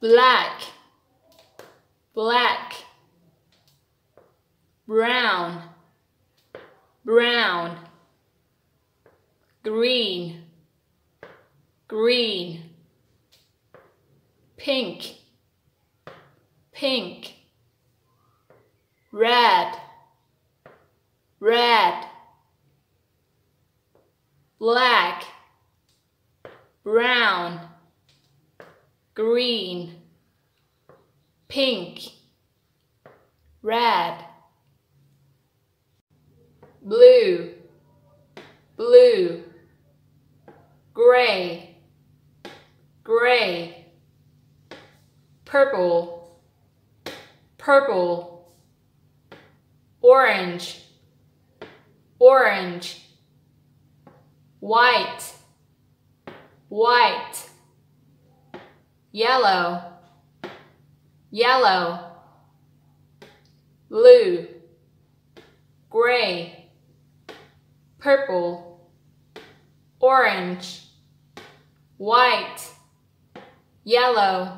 black, black, brown, brown, green, green, pink, pink, red, red, black, brown, green, pink, red, blue, blue, gray, gray, purple, purple, orange, orange, white, white, yellow, yellow, blue, gray, purple, orange, white, yellow,